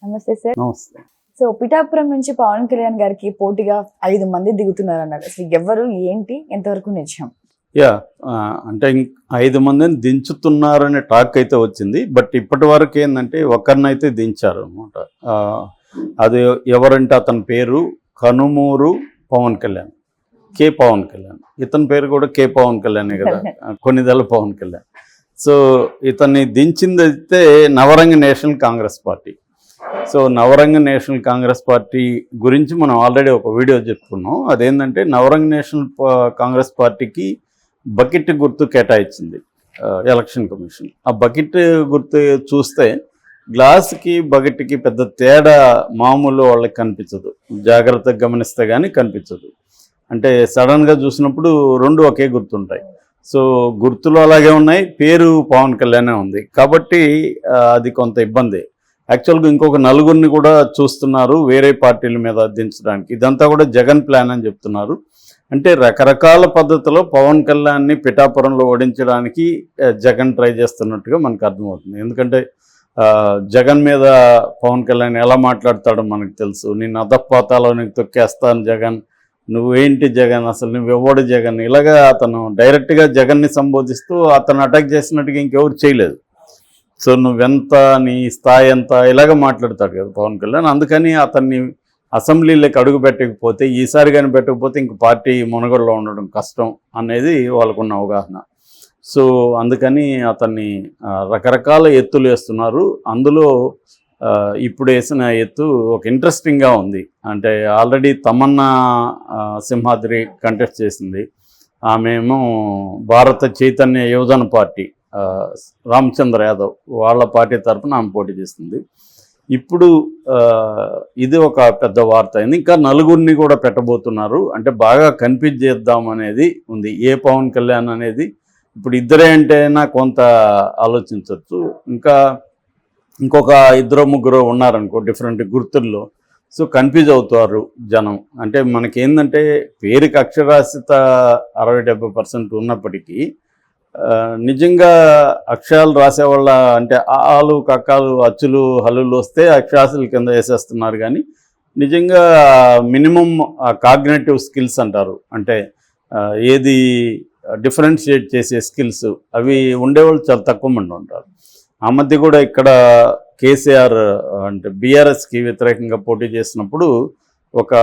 నమస్తే సార్. నమస్తే. సో పిఠాపురం నుంచి పవన్ కళ్యాణ్ గారికి పోటీగా 5 మంది దిగుతున్నారు అన్నారు. అసలు ఎవరు, ఏంటి, ఎంతవరకు నిజం? అంటే 5 మందిని దించుతున్నారనే టాక్ అయితే వచ్చింది. బట్ ఇప్పటి వరకు ఏంటంటే ఒకరినైతే దించారు అనమాట. అది ఎవరంటే అతని పేరు కనుమూరు పవన్ కళ్యాణ్, కే పవన్ కళ్యాణ్. ఇతని పేరు కూడా కే పవన్ కళ్యాణే కదా, కొన్నిదెల పవన్ కళ్యాణ్. సో ఇతన్ని దించింది అయితే Navaranga National Congress Party. So Navaranga National Congress Party గురించి మనం ఆల్రెడీ ఒక వీడియో చెప్పుకున్నాం. అదేంటంటే నవరంగ నేషనల్ కాంగ్రెస్ పార్టీకి బకెట్ గుర్తు కేటాయించింది ఎలక్షన్ కమిషన్. ఆ బకెట్ గుర్తు చూస్తే గ్లాస్కి బకెట్కి పెద్ద తేడా మామూలు వాళ్ళకి కనిపించదు, జాగ్రత్తగా గమనిస్తే కానీ కనిపించదు. అంటే సడన్గా చూసినప్పుడు రెండు ఒకే గుర్తుంటాయి. సో గుర్తులు అలాగే ఉన్నాయి, పేరు పవన్ కళ్యాణే ఉంది. కాబట్టి అది కొంత ఇబ్బంది. యాక్చువల్గా ఇంకొక 4 కూడా చూస్తున్నారు వేరే పార్టీల మీద దించడానికి. ఇదంతా కూడా జగన్ ప్లాన్ అని చెప్తున్నారు. అంటే రకరకాల పద్ధతిలో పవన్ కళ్యాణ్ని పిఠాపురంలో ఓడించడానికి జగన్ ట్రై చేస్తున్నట్టుగా మనకు అర్థమవుతుంది. ఎందుకంటే జగన్ మీద పవన్ కళ్యాణ్ ఎలా మాట్లాడతాడో మనకు తెలుసు. నేను అధపాతాలో నీకు తొక్కేస్తాను జగన్, నువ్వేంటి జగన్, అసలు నువ్వెవ్వడు జగన్, ఇలాగా అతను డైరెక్ట్గా జగన్ని సంబోధిస్తూ అతను అటాక్ చేసినట్టుగా ఇంకెవరు చేయలేదు. సో నువ్వెంత, నీ స్థాయి ఎంత, ఇలాగ మాట్లాడతాడు కదా పవన్ కళ్యాణ్. అందుకని అతన్ని అసెంబ్లీలోకి అడుగు పెట్టకపోతే, ఈసారి కానీ పెట్టకపోతే ఇంక పార్టీ మునగడలో ఉండడం కష్టం అనేది వాళ్ళకున్న అవగాహన. సో అందుకని అతన్ని రకరకాల ఎత్తులు వేస్తున్నారు. అందులో ఇప్పుడు వేసిన ఎత్తు ఒక ఇంట్రెస్టింగ్గా ఉంది. అంటే ఆల్రెడీ తమన్నా సింహాద్రి కంటెస్ట్ చేసింది. ఆమె ఏమో భారత చైతన్య యువజన పార్టీ, రామచంద్ర యాదవ్ వాళ్ళ పార్టీ తరఫున ఆమె పోటీ చేస్తుంది. ఇప్పుడు ఇది ఒక పెద్ద వార్త అయింది. ఇంకా 4 కూడా పెట్టబోతున్నారు. అంటే బాగా కన్ఫ్యూజ్ చేద్దాం అనేది ఉంది. ఏ పవన్ కళ్యాణ్ అనేది ఇప్పుడు ఇద్దరే అంటేనా కొంత ఆలోచించవచ్చు. ఇంకా ఇంకొక 2-3 ఉన్నారనుకో డిఫరెంట్ గుర్తుల్లో. సో కన్ఫ్యూజ్ అవుతారు జనం. అంటే మనకేందంటే పేరుకి అక్షరాస్యత 60-70% ఉన్నప్పటికీ నిజంగా అక్షరాలు రాసేవాళ్ళ అంటే ఆలు కక్కాలు అచ్చులు హల్లులు వస్తే అక్షరాస్యుల కింద వేసేస్తున్నారు. కానీ నిజంగా మినిమం కాగ్నేటివ్ స్కిల్స్ అంటారు, అంటే ఏది డిఫరెన్షియేట్ చేసే స్కిల్స్, అవి ఉండేవాళ్ళు చాలా తక్కువ మంది ఉంటారు. ఆ మధ్య కూడా ఇక్కడ కేసీఆర్ అంటే బీఆర్ఎస్కి వ్యతిరేకంగా పోటీ చేసినప్పుడు ఒక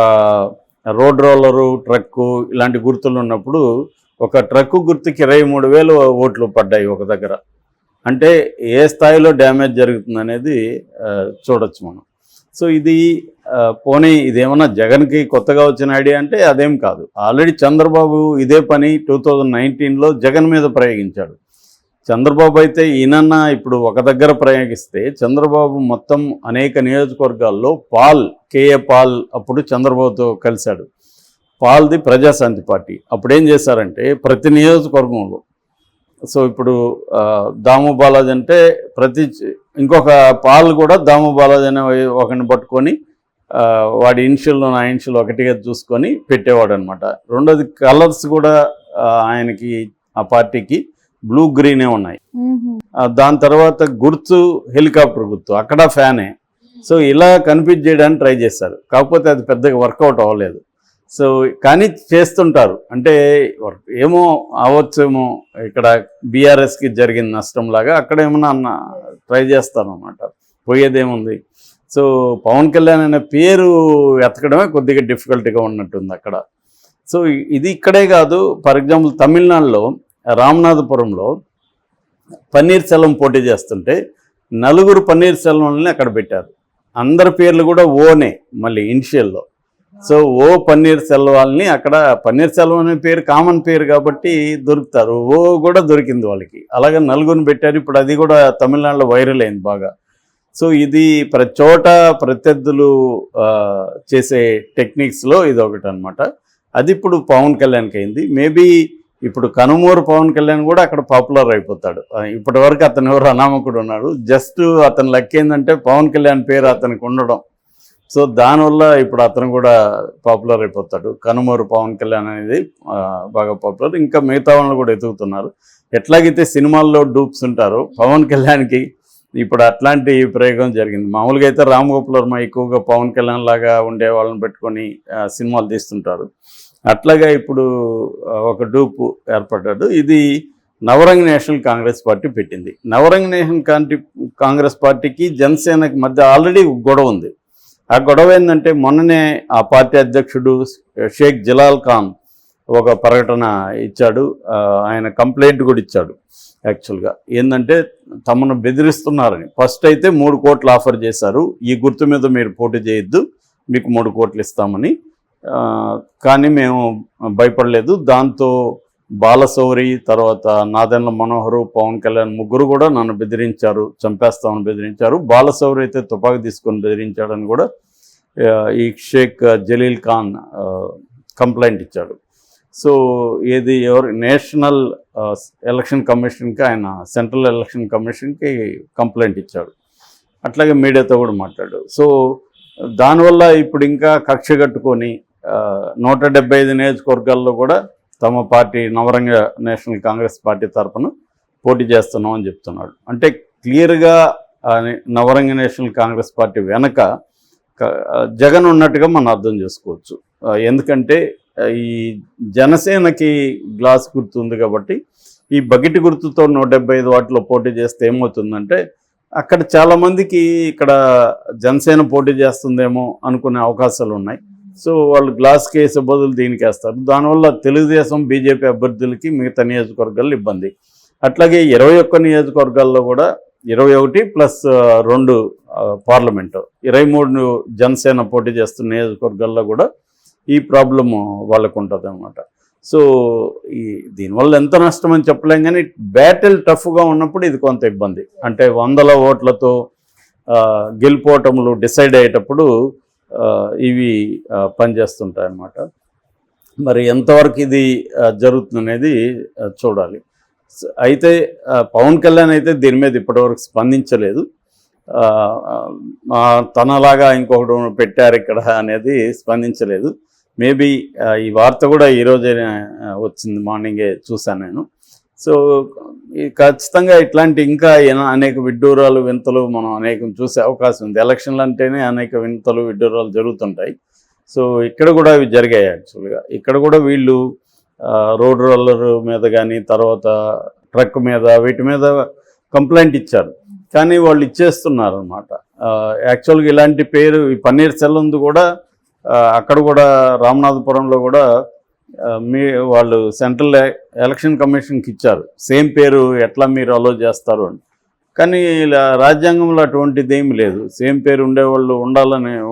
రోడ్ రోలరు, ట్రక్కు ఇలాంటి గుర్తులు ఉన్నప్పుడు ఒక ట్రక్కు గుర్తుకి 23,000 ఓట్లు పడ్డాయి ఒక దగ్గర. అంటే ఏ స్థాయిలో డ్యామేజ్ జరుగుతుంది అనేది చూడొచ్చు మనం. సో ఇది పోనీ ఇదేమన్నా జగన్కి కొత్తగా వచ్చిన ఐడియా అంటే అదేం కాదు. ఆల్రెడీ చంద్రబాబు ఇదే పని 2019లో జగన్ మీద ప్రయోగించాడు. చంద్రబాబు అయితే ఈయనన్నా ఇప్పుడు ఒక దగ్గర ప్రయోగిస్తే, చంద్రబాబు మొత్తం అనేక నియోజకవర్గాల్లో కేఏ పాల్ అప్పుడు చంద్రబాబుతో కలిశాడు. పాల్ది ప్రజాశాంతి పార్టీ. అప్పుడేం చేశారంటే ప్రతి నియోజకవర్గంలో, సో ఇప్పుడు దాము బాలాజీ అంటే ఇంకొక పాల్ కూడా దాము బాలాజీ అనే ఒకరిని పట్టుకొని వాడి ఇనిషియల్ నా ఇనిషియల్ ఒకటిగా చూసుకొని పెట్టేవాడు అనమాట. రెండోది కలర్స్ కూడా ఆయనకి ఆ పార్టీకి బ్లూ గ్రీనే ఉన్నాయి. దాని తర్వాత గుర్తు హెలికాప్టర్ గుర్తు, అక్కడ ఫ్యానే. సో ఇలా కన్ఫ్యూజ్ చేయడానికి ట్రై చేశారు. కాకపోతే అది పెద్దగా వర్కౌట్ అవ్వలేదు. సో కానీ చేస్తుంటారు. అంటే ఏమో అవ్వచ్చేమో ఇక్కడ బీఆర్ఎస్కి జరిగిన నష్టంలాగా అక్కడ ఏమన్నా ట్రై చేస్తారు అన్నమాట. పోయేదేముంది. సో పవన్ కళ్యాణ్ అనే పేరు ఎతకడమే కొద్దిగా డిఫికల్ట్గా ఉన్నట్టుంది అక్కడ. సో ఇది ఇక్కడే కాదు. ఫర్ ఎగ్జాంపుల్ తమిళనాడులో రామనాథపురంలో పన్నీర్ సెల్వం పోటీ చేస్తుంటే 4 పన్నీర్ సెల్వంని అక్కడ పెట్టారు. అందరి పేర్లు కూడా ఓనే మళ్ళీ ఇనిషియల్లో. సో ఓ పన్నీర్ సెల్వాల్ని అక్కడ, పన్నీర్ సెల్వం అనే పేరు కామన్ పేరు కాబట్టి దొరుకుతారు. ఓ కూడా దొరికింది వాళ్ళకి. అలాగే 4 పెట్టారు. ఇప్పుడు అది కూడా తమిళనాడులో వైరల్ అయింది బాగా. సో ఇది ప్రతి చోట ప్రత్యర్థులు చేసే టెక్నిక్స్లో ఇది ఒకటి అనమాట. అది ఇప్పుడు పవన్ కళ్యాణ్కి అయింది. మేబీ ఇప్పుడు కనుమూరు పవన్ కళ్యాణ్ కూడా అక్కడ పాపులర్ అయిపోతాడు. ఇప్పటి వరకు అతను ఎవరు అనామకుడు ఉన్నాడు. జస్ట్ అతని లెక్క ఏంటంటే పవన్ కళ్యాణ్ పేరు అతనికి ఉండడం. సో దానివల్ల ఇప్పుడు అతను కూడా పాపులర్ అయిపోతాడు. కనుమూరు పవన్ కళ్యాణ్ అనేది బాగా పాపులర్. ఇంకా మిగతా వాళ్ళని కూడా ఎదుగుతున్నారు. ఎట్లాగైతే సినిమాల్లో డూప్స్ ఉంటారో పవన్ కళ్యాణ్కి ఇప్పుడు అట్లాంటి ప్రయోగం జరిగింది. మామూలుగా అయితే రామ్ గోపాల్ వర్మ ఎక్కువగా పవన్ కళ్యాణ్ లాగా ఉండే వాళ్ళని పెట్టుకొని సినిమాలు తీస్తుంటారు. అట్లాగా ఇప్పుడు ఒక డూపు ఏర్పడ్డాడు. ఇది నవరంగ్ నేషనల్ కాంగ్రెస్ పార్టీ పెట్టింది. నవరంగ్ నేషనల్ కాంగ్రెస్ పార్టీకి జనసేనకి మధ్య ఆల్రెడీ గొడవ ఉంది. ఆ గొడవ ఏంటంటే మొన్ననే ఆ పార్టీ అధ్యక్షుడు షేక్ జలాల్ ఖాన్ ఒక ప్రకటన ఇచ్చాడు. ఆయన కంప్లైంట్ కూడా ఇచ్చాడు. యాక్చువల్గా ఏంటంటే తమను బెదిరిస్తున్నారని. ఫస్ట్ అయితే 3 కోట్లు ఆఫర్ చేశారు, ఈ గుర్తు మీద మీరు పోటీ చేయొద్దు, మీకు 3 కోట్లు ఇస్తామని. కానీ మేము భయపడలేదు. దాంతో బాలశౌరి, తర్వాత నాదెండ్ల మనోహరు, పవన్ కళ్యాణ్ ముగ్గురు కూడా నన్ను బెదిరించారు, చంపేస్తామని బెదిరించారు. బాలశౌరి అయితే తుపాకీ తీసుకొని బెదిరించాడని కూడా ఈ షేక్ జలీల్ ఖాన్ కంప్లైంట్ ఇచ్చాడు. సో ఏది నేషనల్ ఎలక్షన్ కమిషన్కి, ఆయన సెంట్రల్ ఎలక్షన్ కమిషన్కి కంప్లైంట్ ఇచ్చాడు. అట్లాగే మీడియాతో కూడా మాట్లాడాడు. సో దానివల్ల ఇప్పుడు ఇంకా కక్ష కట్టుకొని 175 నియోజకవర్గాల్లో కూడా తమ పార్టీ నవరంగ నేషనల్ కాంగ్రెస్ పార్టీ తరఫున పోటీ చేస్తున్నాం అని చెప్తున్నాడు. అంటే క్లియర్గా నవరంగ నేషనల్ కాంగ్రెస్ పార్టీ వెనక జగన్ ఉన్నట్టుగా మనం అర్థం చేసుకోవచ్చు. ఎందుకంటే ఈ జనసేనకి గ్లాస్ గుర్తు ఉంది కాబట్టి ఈ బకెట్ గుర్తుతో 175 వాటిలో పోటీ చేస్తే ఏమవుతుందంటే అక్కడ చాలామందికి ఇక్కడ జనసేన పోటీ చేస్తుందేమో అనుకునే అవకాశాలు ఉన్నాయి. సో వాళ్ళు గ్లాస్ కేసు బదులు దీనికి వేస్తారు. దానివల్ల తెలుగుదేశం బీజేపీ అభ్యర్థులకి మిగతా నియోజకవర్గాల్లో ఇబ్బంది. అట్లాగే 21 నియోజకవర్గాల్లో కూడా 21 ప్లస్ 2 పార్లమెంటు 23 జనసేన పోటీ చేస్తున్న నియోజకవర్గాల్లో కూడా ఈ ప్రాబ్లము వాళ్ళకు ఉంటుంది అన్నమాట. సో దీనివల్ల ఎంత నష్టం అని చెప్పలేం, కానీ బ్యాటిల్ టఫ్గా ఉన్నప్పుడు ఇది కొంత ఇబ్బంది. అంటే 100 ఓట్లతో గెలుపోవటములు డిసైడ్ అయ్యేటప్పుడు ఇవి పనిచేస్తుంటాయి అన్నమాట. మరి ఎంతవరకు ఇది జరుగుతుంది అనేది చూడాలి. అయితే పవన్ కళ్యాణ్ అయితే దీని మీద ఇప్పటివరకు స్పందించలేదు. తనలాగా ఇంకొకటి పెట్టారు ఇక్కడ అనేది స్పందించలేదు. మేబీ ఈ వార్త కూడా ఈరోజే వచ్చింది, మార్నింగే చూశాను నేను. సో ఖచ్చితంగా ఇట్లాంటి ఇంకా అనేక విడ్డూరాలు వింతలు మనం అనేకం చూసే అవకాశం ఉంది. ఎలక్షన్లు అంటేనే అనేక వింతలు విడ్డూరాలు జరుగుతుంటాయి. సో ఇక్కడ కూడా అవి జరిగాయి. యాక్చువల్గా ఇక్కడ కూడా వీళ్ళు రోడ్ రోలర్ మీద కానీ తర్వాత ట్రక్ మీద వీటి మీద కంప్లైంట్ ఇచ్చారు, కానీ వాళ్ళు ఇచ్చేస్తున్నారు అన్నమాట. యాక్చువల్గా ఇలాంటి పేరు ఈ పన్నీర్ సెల్వంది కూడా అక్కడ కూడా రామనాథపురంలో కూడా వాళ్ళు సెంట్రల్ ఎలక్షన్ కమిషన్కి ఇచ్చారు, సేమ్ పేరు ఎట్లా మీరు అలో చేస్తారు అని. కానీ ఇలా రాజ్యాంగంలో అటువంటిది ఏమి లేదు. సేమ్ పేరు ఉండేవాళ్ళు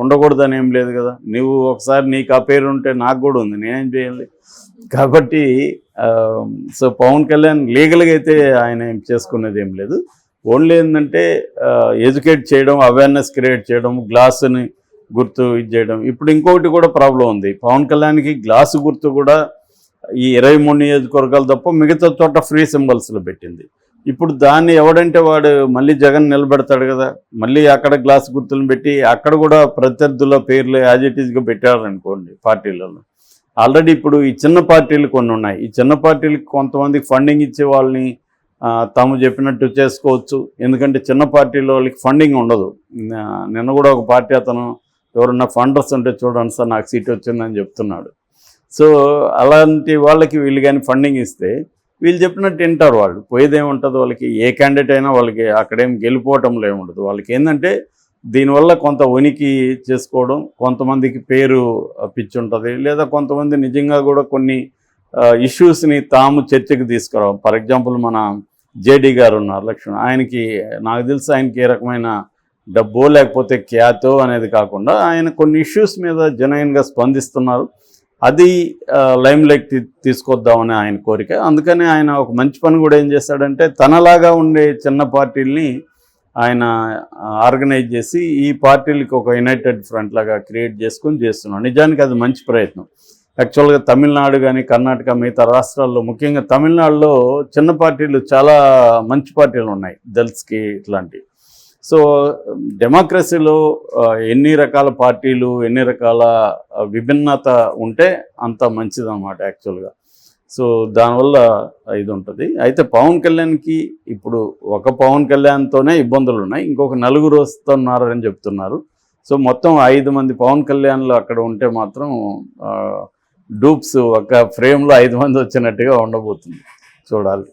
ఉండకూడదని ఏం లేదు కదా. నువ్వు ఒకసారి నీకు ఆ పేరు ఉంటే నాకు కూడా ఉంది, నేనేం చేయాలి. కాబట్టి సో పవన్ కళ్యాణ్ లీగల్గా అయితే ఆయన ఏం చేసుకునేది ఏం లేదు. ఓన్లీ ఏంటంటే ఎడ్యుకేట్ చేయడం, అవేర్నెస్ క్రియేట్ చేయడం, గ్లాసుని గుర్తు ఇది చేయడం. ఇప్పుడు ఇంకొకటి కూడా ప్రాబ్లం ఉంది. పవన్ కళ్యాణ్కి గ్లాసు గుర్తు కూడా ఈ 23 నియోజకవర్గాలు తప్ప మిగతా చోట ఫ్రీ సింబల్స్లో పెట్టింది. ఇప్పుడు దాన్ని ఎవడంటే వాడు మళ్ళీ జగన్ నిలబెడతాడు కదా, మళ్ళీ అక్కడ గ్లాస్ గుర్తులను పెట్టి అక్కడ కూడా ప్రత్యర్థుల పేర్లు యాజ్ ఇట్ ఈజ్గా పెట్టారనుకోండి పార్టీలలో. ఆల్రెడీ ఇప్పుడు ఈ చిన్న పార్టీలు కొన్ని ఉన్నాయి. ఈ చిన్న పార్టీలకు కొంతమందికి ఫండింగ్ ఇచ్చే వాళ్ళని తాము చెప్పినట్టు చేసుకోవచ్చు. ఎందుకంటే చిన్న పార్టీలో వాళ్ళకి ఫండింగ్ ఉండదు. నిన్న కూడా ఒక పార్టీ అతను ఎవరన్నా ఫండర్స్ ఉంటే చూడండి సార్ నాకు సీట్ వచ్చిందని చెప్తున్నాడు. సో అలాంటి వాళ్ళకి వీళ్ళు కానీ ఫండింగ్ ఇస్తే వీళ్ళు చెప్పినట్టు వింటారు. వాళ్ళు పోయేదేముంటుంది, వాళ్ళకి ఏ క్యాండిడేట్ అయినా వాళ్ళకి అక్కడేం గెలిపోవటంలో ఏముండదు. వాళ్ళకి ఏంటంటే దీనివల్ల కొంత ఉనికి చేసుకోవడం, కొంతమందికి పేరు పిచ్చి ఉంటుంది, లేదా కొంతమంది నిజంగా కూడా కొన్ని ఇష్యూస్ని తాము చర్చకు తీసుకురావడం. ఫర్ ఎగ్జాంపుల్ మన జేడీ గారు ఉన్నారు లక్ష్మణ్, ఆయనకి నాకు తెలిసి ఆయనకి ఏ రకమైన డబ్బో లేకపోతే క్యాతో అనేది కాకుండా ఆయన కొన్ని ఇష్యూస్ మీద జెన్యూన్గా స్పందిస్తున్నారు. అది లైమ్ లైట్ తీసుకొద్దామని ఆయన కోరిక. అందుకని ఆయన ఒక మంచి పని కూడా ఏం చేస్తాడంటే తనలాగా ఉండే చిన్న పార్టీల్ని ఆయన ఆర్గనైజ్ చేసి ఈ పార్టీలకి ఒక యునైటెడ్ ఫ్రంట్ లాగా క్రియేట్ చేసుకొని చేస్తున్నాడు. నిజానికి అది మంచి ప్రయత్నం. యాక్చువల్గా తమిళనాడు కానీ కర్ణాటక మిగతా రాష్ట్రాల్లో, ముఖ్యంగా తమిళనాడులో చిన్న పార్టీలు చాలా మంచి పార్టీలు ఉన్నాయి, దళిత్స్కి ఇట్లాంటివి. సో డెమోక్రసీలో ఎన్ని రకాల పార్టీలు, ఎన్ని రకాల విభిన్నత ఉంటే అంత మంచిదన్నమాట యాక్చువల్గా. సో దానివల్ల ఇది ఉంటుంది. అయితే పవన్ కళ్యాణ్కి ఇప్పుడు ఒక పవన్ కళ్యాణ్తోనే ఇబ్బందులు ఉన్నాయి, ఇంకొక నలుగురు వస్తున్నారని చెప్తున్నారు. సో మొత్తం 5 మంది పవన్ కళ్యాణ్లు అక్కడ ఉంటే మాత్రం డూప్స్ ఒక ఫ్రేమ్లో 5 మంది వచ్చినట్టుగా ఉండబోతుంది, చూడాలి.